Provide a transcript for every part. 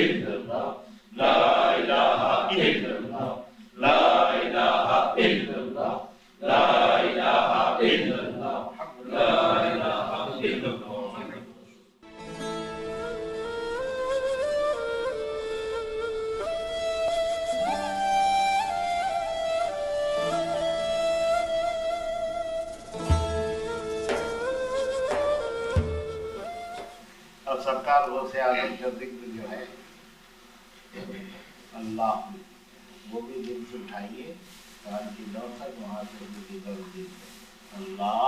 illallah, la ilaha illallah, la ilaha illallah, la ilaha illallah, la ilaha illallah. अब सरकार वो से आदम का जिक्र जो है अल्लाह वो भी दिल से उठाइए कान की नौ तक वहां से भी दिल अल्लाह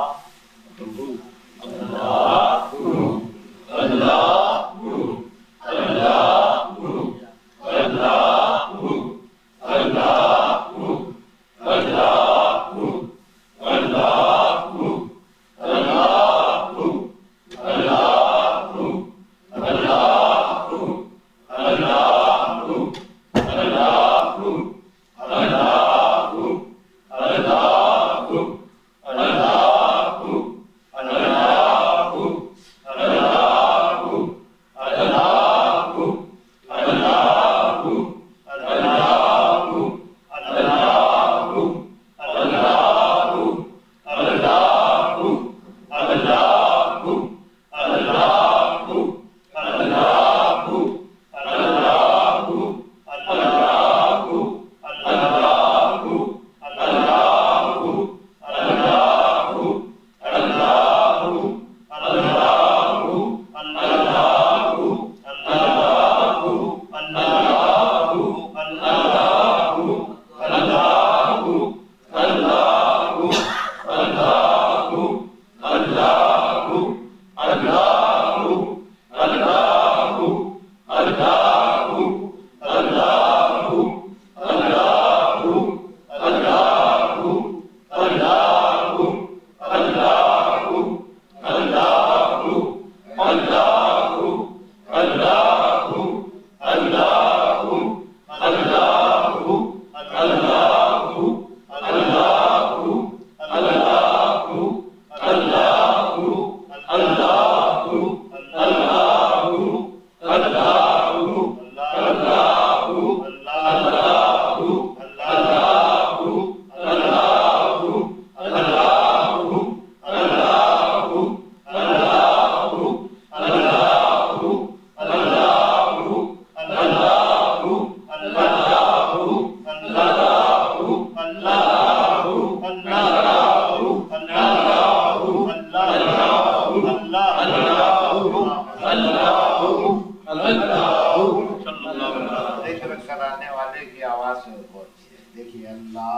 जिक्र कराने वाले की आवाज में पहुंची है। देखिए अल्लाह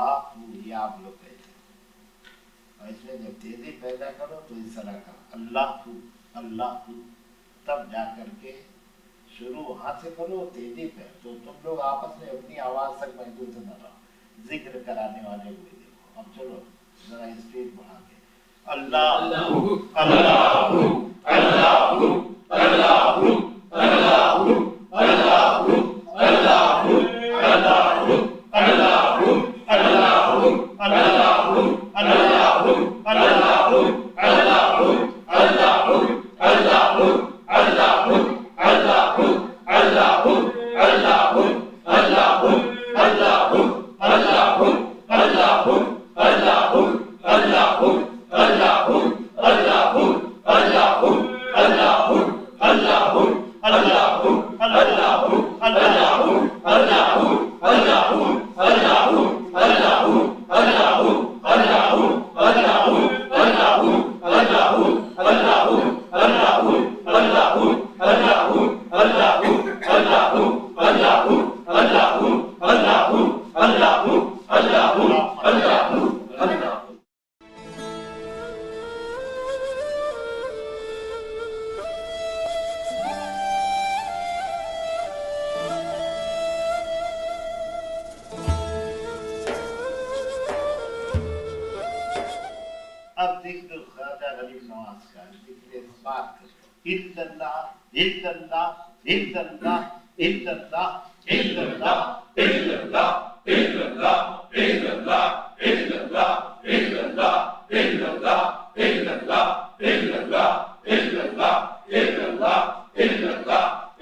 ये आप लोग कहते हैं और इसमें जब तेजी पैदा करो तो इस तरह का अल्लाह तब जा करके शुरू वहां से करो तेजी पे, तो तुम लोग आपस में अपनी आवाज तक महदूद न रहो। जिक्र कराने वाले को देखो। अब चलो जरा स्पीड बढ़ा के अल्लाह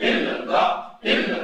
illallah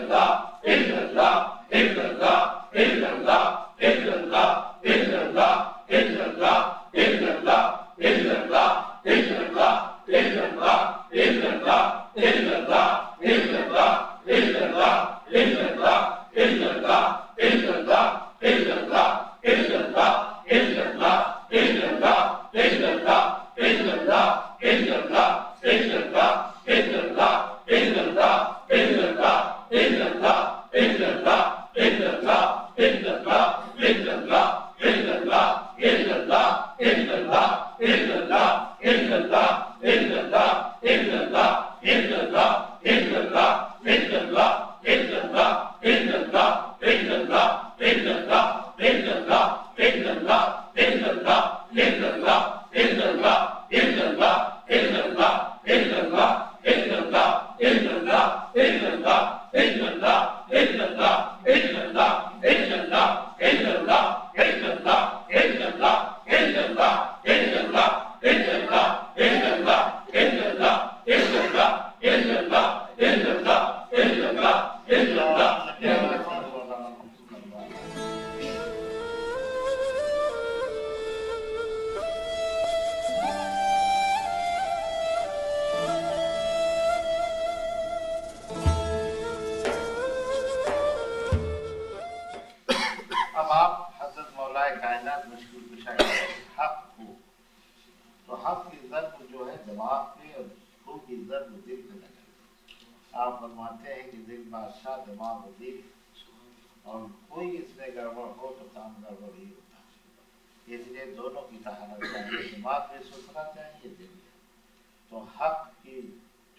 अब आप हजरत मौलाए कायनात मुश्किल कुशा हक हो, तो हक की ज़र्ब जो है दिमाग पे और हू की ज़र्ब दिल पे लगे। आप फरमाते हैं कि दिल बादशाह दिमाग दिल, और कोई इसमें गड़बड़ हो तो काम गड़बड़ ही होता है। इसलिए दोनों की तहारत चाहिए, दिमाग भी सुथरा चाहिए, दिल भी। तो हक की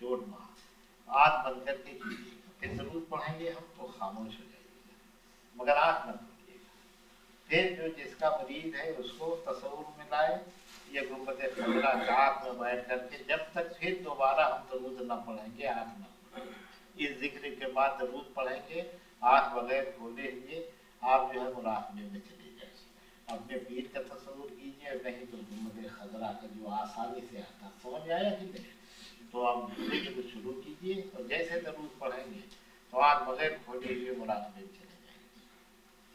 चोट मार आँख बंद करके कीजिएगा, फिर जरूर पढ़ेंगे हम तो खामोश हो जाइएगा, मगर आँख न खोलिएगा। फिर जो जिसका मरीज है उसको तसव्वुर में लाए, ये गुंबद खतरा आँख में बैठ करके, जब तक फिर दोबारा हम दरूद न पढ़ेंगे आँख न खोलेंगे। इस जिक्र के बाद दरूद पढ़ेंगे आँख बगैर खोले हुए, आप जो है मुराकबे में चले जाइए, अपने पीर का तसव्वुर कीजिए, नहीं तो गुंबद खतरा का जो आसानी से आता, समझ आया कि नहीं? तो आप जिक्र शुरू कीजिए और जैसे दरूद पढ़ेंगे तो आँख बगैर खोले हुए मुराकबे में चले जाएंगे।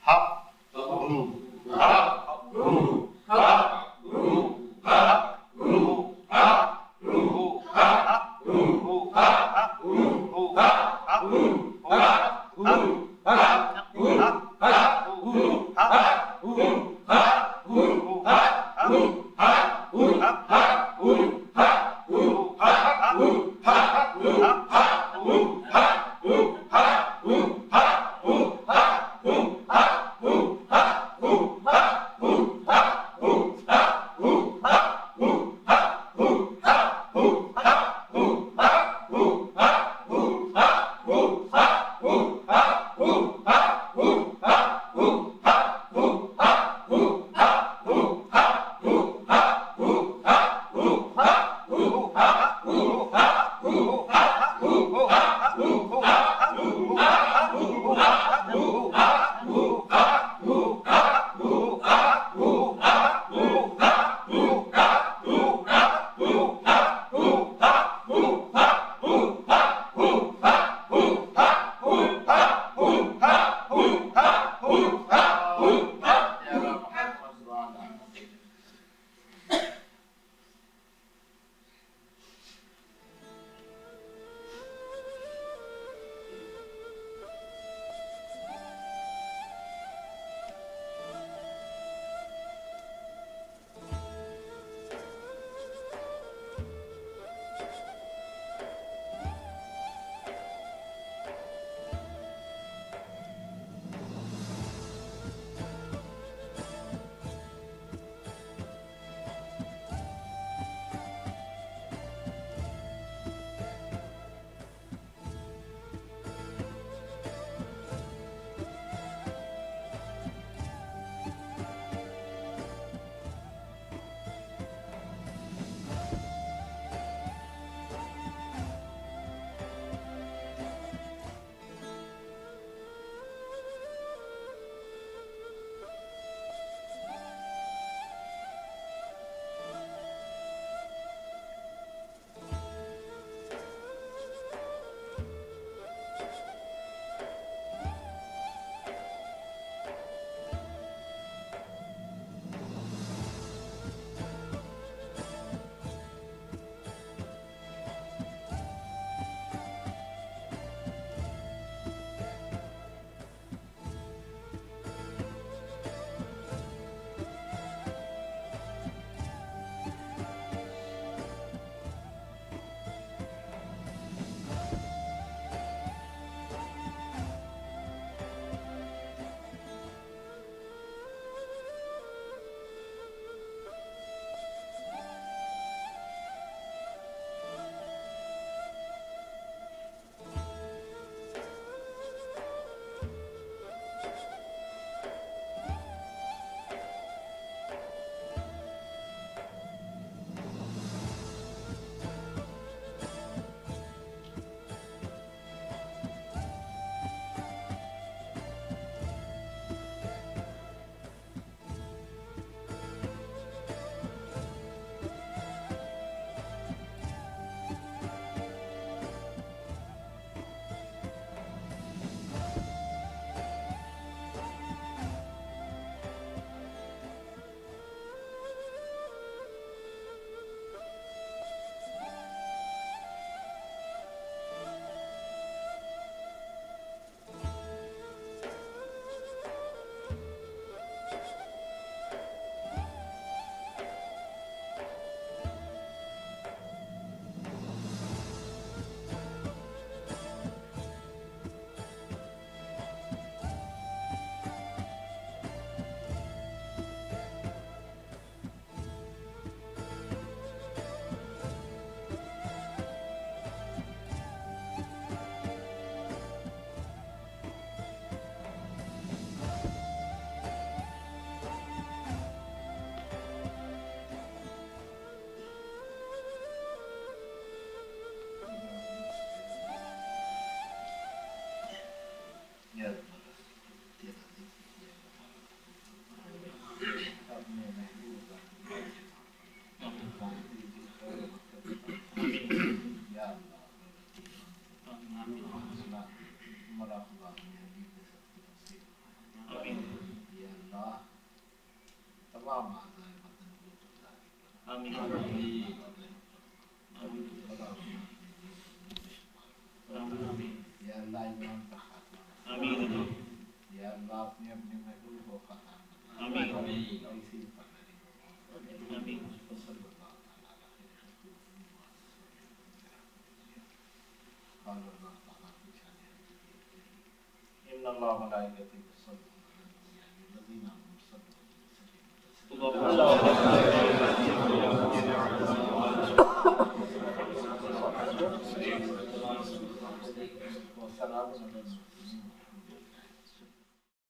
हक या तेरा जिक्र अपने महबूब का या तमाम या अल्लाह ईमान का खात्मा या अल्लाह अपने अपने महबूब को फता इसी इन्नल्लाह व मलाइकतहु युसल्लूना अला नबी